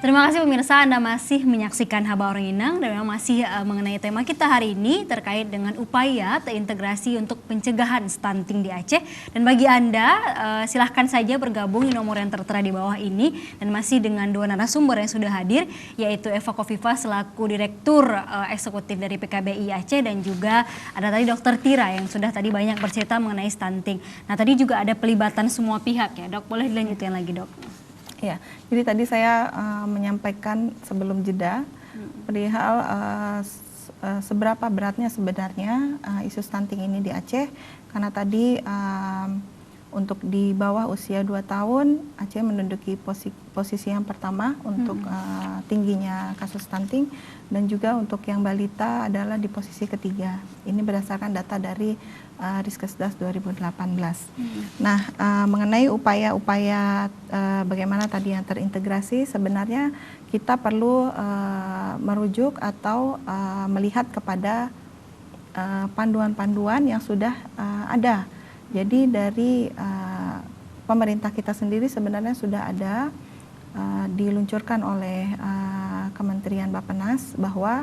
Terima kasih pemirsa, Anda masih menyaksikan Haba Orang Inang dan memang masih mengenai tema kita hari ini terkait dengan upaya terintegrasi untuk pencegahan stunting di Aceh. Dan bagi Anda silahkan saja bergabung di nomor yang tertera di bawah ini dan masih dengan dua narasumber yang sudah hadir, yaitu Eva Kofifa selaku Direktur Eksekutif dari PKBI Aceh dan juga ada tadi Dr. Tira yang sudah tadi banyak bercerita mengenai stunting. Nah tadi juga ada pelibatan semua pihak ya Dok, boleh dilanjutkan lagi Dok? Ya, jadi tadi saya menyampaikan sebelum jeda perihal seberapa beratnya sebenarnya isu stunting ini di Aceh, karena tadi untuk di bawah usia 2 tahun Aceh menduduki posisi yang pertama untuk tingginya kasus stunting, dan juga untuk yang balita adalah di posisi ketiga. Ini berdasarkan data dari Riskesdas 2018. Nah, mengenai upaya-upaya bagaimana tadi yang terintegrasi, sebenarnya kita perlu merujuk atau melihat kepada panduan-panduan yang sudah ada. Jadi dari pemerintah kita sendiri sebenarnya sudah ada diluncurkan oleh Kementerian Bappenas bahwa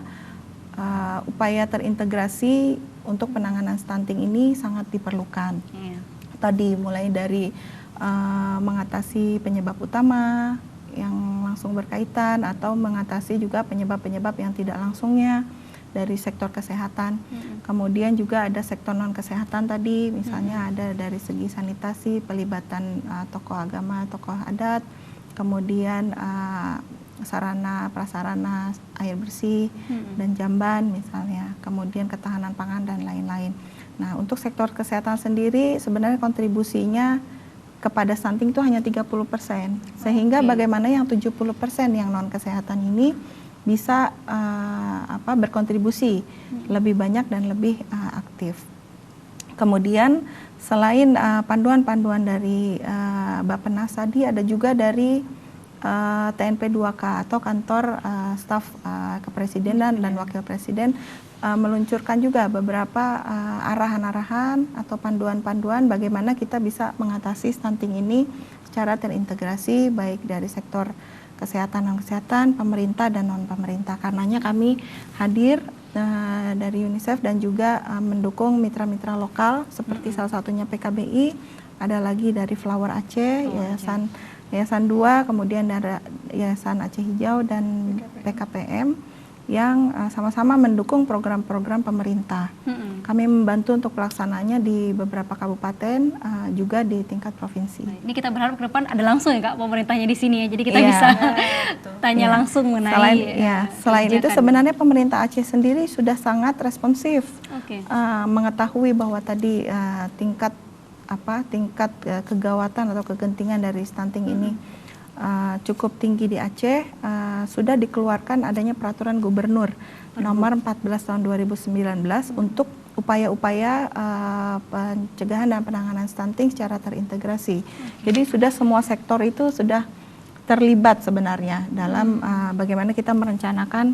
upaya terintegrasi untuk penanganan stunting ini sangat diperlukan. Tadi mulai dari mengatasi penyebab utama yang langsung berkaitan atau mengatasi juga penyebab-penyebab yang tidak langsungnya dari sektor kesehatan. Kemudian juga ada sektor non kesehatan tadi, misalnya ada dari segi sanitasi, pelibatan tokoh agama, tokoh adat, kemudian sarana prasarana air bersih dan jamban misalnya, kemudian ketahanan pangan dan lain-lain. Nah, untuk sektor kesehatan sendiri sebenarnya kontribusinya kepada stunting itu hanya 30%, sehingga bagaimana yang 70% yang non kesehatan ini bisa berkontribusi lebih banyak dan lebih aktif. Kemudian selain panduan-panduan dari Bappenas tadi, ada juga dari TNP 2K atau kantor staf kepresidenan dan wakil presiden meluncurkan juga beberapa arahan-arahan atau panduan-panduan bagaimana kita bisa mengatasi stunting ini secara terintegrasi baik dari sektor kesehatan, non kesehatan, pemerintah dan non pemerintah. Karenanya kami hadir dari UNICEF dan juga mendukung mitra-mitra lokal seperti salah satunya PKBI, ada lagi dari Flower Aceh, Yayasan 2, kemudian ada Yayasan Aceh Hijau dan PKPM yang sama-sama mendukung program-program pemerintah. Kami membantu untuk pelaksanaannya di beberapa kabupaten, juga di tingkat provinsi. Ini kita berharap ke depan ada langsung ya Kak pemerintahnya di sini ya, jadi kita bisa tanya langsung mengenai. Selain itu sebenarnya pemerintah Aceh sendiri sudah sangat responsif, mengetahui bahwa tadi tingkat kegawatan atau kegentingan dari stunting ini cukup tinggi di Aceh. Sudah dikeluarkan adanya peraturan gubernur nomor 14 tahun 2019 untuk upaya-upaya pencegahan dan penanganan stunting secara terintegrasi. Jadi sudah semua sektor itu sudah terlibat sebenarnya dalam bagaimana kita merencanakan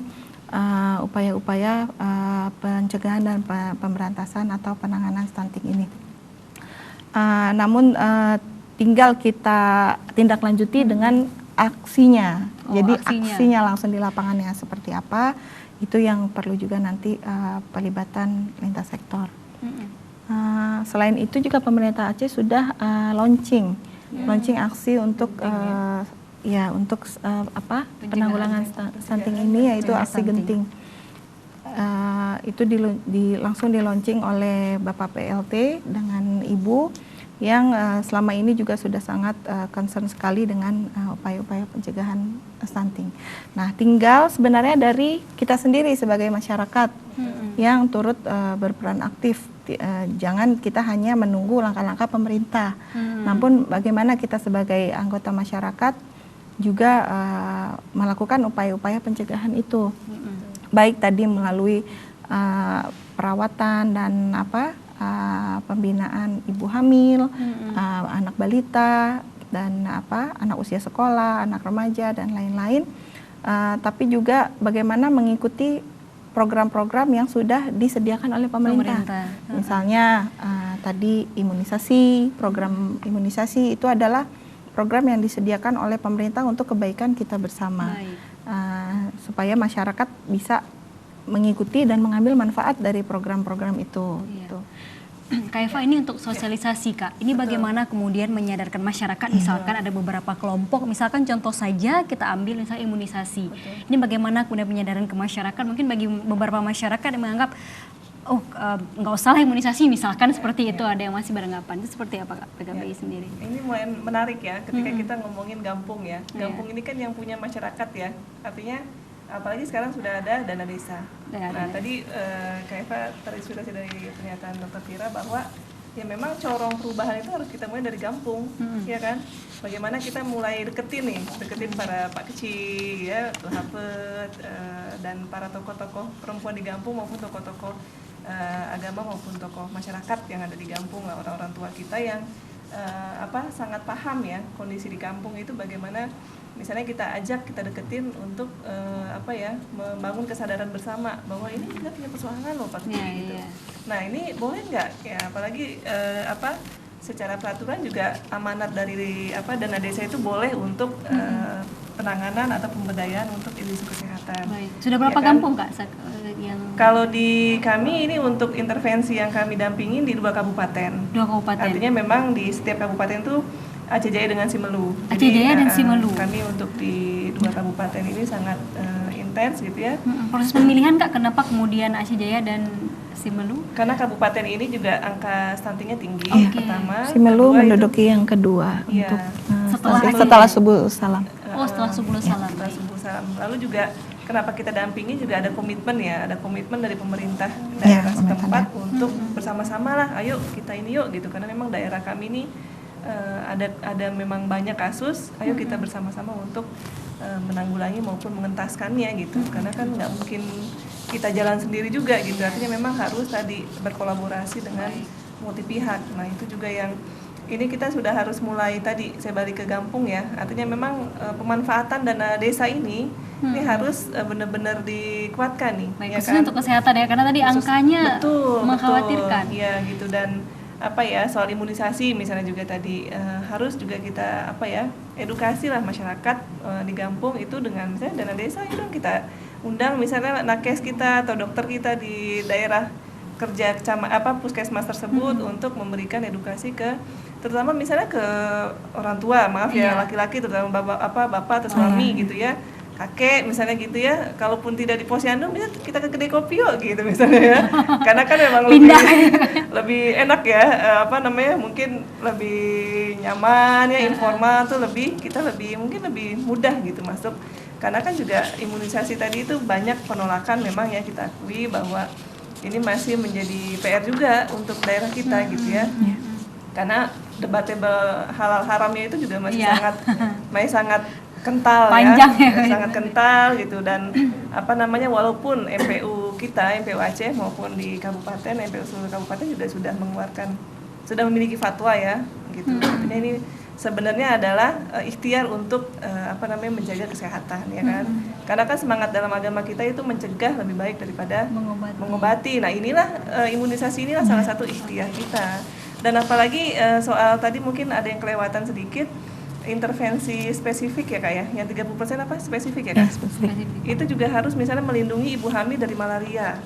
upaya-upaya pencegahan dan pemberantasan atau penanganan stunting ini. Namun tinggal kita tindak lanjuti dengan aksinya. Jadi aksinya langsung di lapangannya seperti apa, itu yang perlu juga nanti pelibatan lintas sektor. Selain itu juga pemerintah Aceh sudah launching aksi untuk penanggulangan stunting ini, yaitu aksi genting. Itu langsung di launching oleh Bapak PLT dengan Ibu yang selama ini juga sudah sangat concern sekali dengan upaya-upaya pencegahan stunting. Nah, tinggal sebenarnya dari kita sendiri sebagai masyarakat yang turut berperan aktif. Jangan kita hanya menunggu langkah-langkah pemerintah, namun bagaimana kita sebagai anggota masyarakat juga melakukan upaya-upaya pencegahan itu. Baik tadi melalui perawatan dan pembinaan ibu hamil, anak balita dan anak usia sekolah, anak remaja dan lain-lain. Tapi juga bagaimana mengikuti program-program yang sudah disediakan oleh pemerintah. Misalnya tadi imunisasi, program imunisasi itu adalah program yang disediakan oleh pemerintah untuk kebaikan kita bersama. Supaya masyarakat bisa mengikuti dan mengambil manfaat dari program-program itu. Gitu. Kak Eva, ini untuk sosialisasi Kak, ini bagaimana kemudian menyadarkan masyarakat, misalkan ada beberapa kelompok, misalkan contoh saja kita ambil misalnya imunisasi. Ini bagaimana kemudian penyadaran ke masyarakat, mungkin bagi beberapa masyarakat yang menganggap, nggak usah lah imunisasi misalkan seperti itu, ada yang masih beranggapan. Itu seperti apa Kak PKBI sendiri? Ini menarik ya, ketika kita ngomongin Gampung ya. Gampung ini kan yang punya masyarakat ya, artinya apalagi sekarang sudah ada dana desa. Tadi Kak Eva terinspirasi dari pernyataan Dr. Tira bahwa ya memang corong perubahan itu harus kita mulai dari Gampung, ya kan? Bagaimana kita mulai deketin para Pak Kecil, ya, Tuh Hafed, dan para tokoh-tokoh perempuan di Gampung maupun tokoh-tokoh agama maupun tokoh masyarakat yang ada di Gampung, orang-orang tua kita yang sangat paham ya kondisi di kampung itu bagaimana. Misalnya kita ajak, kita deketin untuk membangun kesadaran bersama bahwa ini kita punya persoalan loh Pak gitu. Nah ini boleh nggak ya, apalagi secara peraturan juga amanat dari dana desa itu boleh untuk penanganan atau pemberdayaan untuk isu kesehatan. Sudah berapa ya kan? kampung Kak? Kalau di kami ini untuk intervensi yang kami dampingin di 2 kabupaten. 2 kabupaten. Artinya memang di setiap kabupaten itu Aceh Jaya dengan Simelu. Aceh Jaya dan Simelu. Kami untuk di 2 kabupaten ini sangat intens gitu ya. Proses pemilihan Kak, kenapa kemudian Aceh Jaya dan Simelu? Karena kabupaten ini juga angka stuntingnya tinggi. Pertama, Simelu menduduki yang kedua iya, untuk setelah Subuh Salam. Setelah Subuh Salam. Setelah Subuh Salam. Lalu juga kenapa kita dampingi juga ada komitmen ya, ada komitmen dari pemerintah daerah setempat untuk bersama-sama lah, ayo kita ini yuk gitu. Karena memang daerah kami ini ada memang banyak kasus, ayo kita bersama-sama untuk menanggulangi maupun mengentaskannya gitu. Karena kan nggak mungkin kita jalan sendiri juga gitu, artinya memang harus tadi berkolaborasi dengan multi pihak. Nah itu juga yang ini kita sudah harus mulai tadi, saya balik ke Gampung ya, artinya memang pemanfaatan dana desa ini harus benar-benar dikuatkan nih. Baik, khususnya untuk kesehatan ya, karena tadi angkanya mengkhawatirkan. Iya gitu, dan soal imunisasi misalnya juga tadi harus juga kita edukasi lah masyarakat di Gampung itu dengan misalnya dana desa itu kita undang misalnya nakes kita atau dokter kita di daerah kerja puskesmas tersebut untuk memberikan edukasi ke terutama misalnya ke orang tua, laki-laki terutama bapak atau suami gitu ya, kakek misalnya gitu ya, kalaupun tidak di posyandu bisa kita ke kedai kopi yuk gitu misalnya ya, karena kan memang lebih enak ya, mungkin lebih nyaman ya, informal tuh mungkin lebih mudah gitu masuk, karena kan juga imunisasi tadi itu banyak penolakan memang ya, kita akui bahwa ini masih menjadi PR juga untuk daerah kita gitu ya, karena debatable halal haramnya itu juga masih sangat kental panjang ya, sangat kental gitu, dan walaupun MPU Aceh maupun di kabupaten, MPU seluruh kabupaten juga sudah memiliki fatwa ya gitu. Artinya ini sebenarnya adalah ikhtiar untuk menjaga kesehatan ya kan. Karena kan semangat dalam agama kita itu mencegah lebih baik daripada mengobati. Nah, inilah imunisasi inilah salah satu ikhtiar kita. Dan apalagi soal tadi mungkin ada yang kelewatan sedikit, intervensi spesifik ya Kak ya, yang 30% spesifik ya Kak? Spesifik. Itu juga harus misalnya melindungi ibu hamil dari malaria.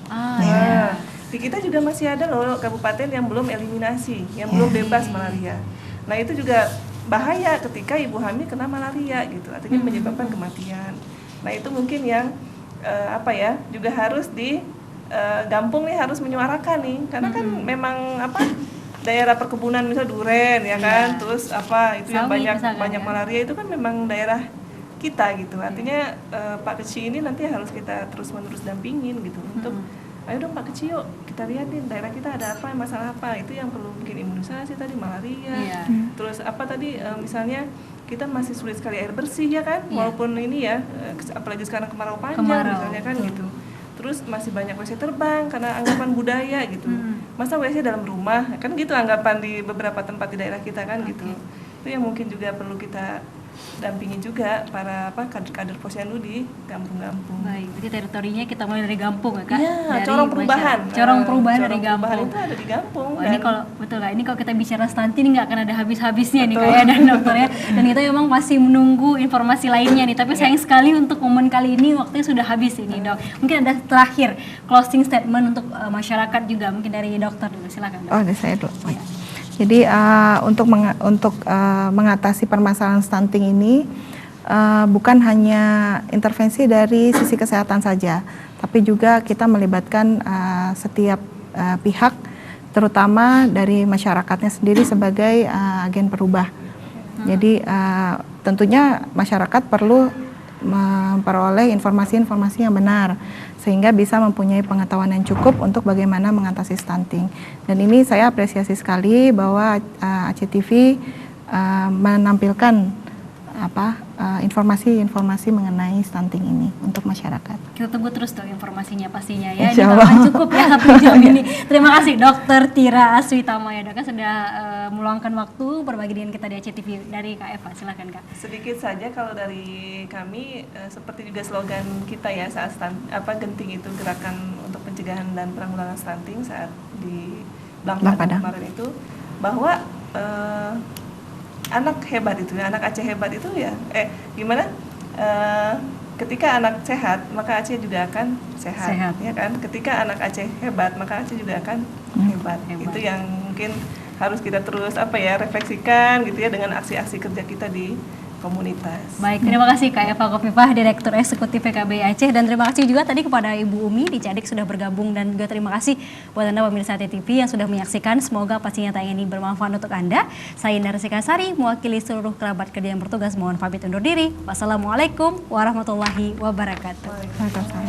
Di kita juga masih ada loh kabupaten yang belum eliminasi, yang belum bebas malaria. Nah itu juga bahaya ketika ibu hamil kena malaria gitu, artinya menyebabkan kematian. Nah itu mungkin yang juga harus di Gampung nih harus menyuarakan nih, karena kan memang daerah perkebunan misalnya duren ya kan, terus itu yang banyak malaria itu kan memang daerah kita gitu. Artinya Pak Kecil ini nanti harus kita terus-menerus dampingin gitu untuk ayo dong Pak Kecil, yuk kita lihat nih daerah kita ada apa, masalah apa, itu yang perlu mungkin imunisasi tadi, malaria, terus misalnya kita masih sulit sekali air bersih ya kan, walaupun ini ya apalagi sekarang kemarau panjang misalnya kan gitu. Terus masih banyak WC terbang karena anggapan budaya gitu. Masa WC dalam rumah, kan gitu anggapan di beberapa tempat di daerah kita kan gitu. Itu yang mungkin juga perlu kita dampingi juga para kader-kader posyandu di kampung-kampung. Baik, jadi teritorinya kita mulai dari Gampung ya Kak? Iya, Dari corong perubahan. Corong perubahan dari Corong perubahan Gampung. itu ada di Gampung. Wah, ini kalau betul Kak, ini kalau kita bicara stunting ini nggak akan ada habis-habisnya nih Kak ya dan dokter ya. Dan kita memang masih menunggu informasi lainnya nih. Tapi sayang sekali untuk momen kali ini waktunya sudah habis ini Dok. Mungkin ada terakhir closing statement untuk masyarakat juga, mungkin dari dokter dulu, silakan Dok. Oh, dari saya dulu. Jadi untuk mengatasi permasalahan stunting ini bukan hanya intervensi dari sisi kesehatan saja, tapi juga kita melibatkan setiap pihak, terutama dari masyarakatnya sendiri sebagai agen perubah. Jadi tentunya masyarakat perlu memperoleh informasi-informasi yang benar sehingga bisa mempunyai pengetahuan yang cukup untuk bagaimana mengatasi stunting. Dan ini saya apresiasi sekali bahwa ACTV menampilkan informasi-informasi mengenai stunting ini untuk masyarakat. Kita tunggu terus dong informasinya pastinya ya. Ini tak akan cukup ya satu jam ini. Terima kasih Dokter Tira Aswitama ya Dok, sudah meluangkan waktu berbagi dengan kita di ACTV. Dari Kak Eva, silakan Kak. Sedikit saja kalau dari kami seperti juga slogan kita ya saat genting itu gerakan untuk pencegahan dan penanggulangan stunting saat di Bangpadang kemarin itu, bahwa anak hebat itu ya, anak Aceh hebat itu ya ketika anak sehat maka Aceh juga akan sehat. Ya kan, ketika anak Aceh hebat maka Aceh juga akan hebat. Itu yang mungkin harus kita terus refleksikan gitu ya dengan aksi-aksi kerja kita di komunitas. Baik, terima kasih Kak Eva Kofifah, Direktur Eksekutif PKB Aceh, dan terima kasih juga tadi kepada Ibu Umi di Cadik sudah bergabung, dan juga terima kasih buat Anda pemirsa ACTV yang sudah menyaksikan. Semoga pastinya tayangan ini bermanfaat untuk Anda. Saya Indra Sikasari, mewakili seluruh kerabat kerja yang bertugas, mohon pamit undur diri. Wassalamualaikum warahmatullahi wabarakatuh. Waalaikumsalam.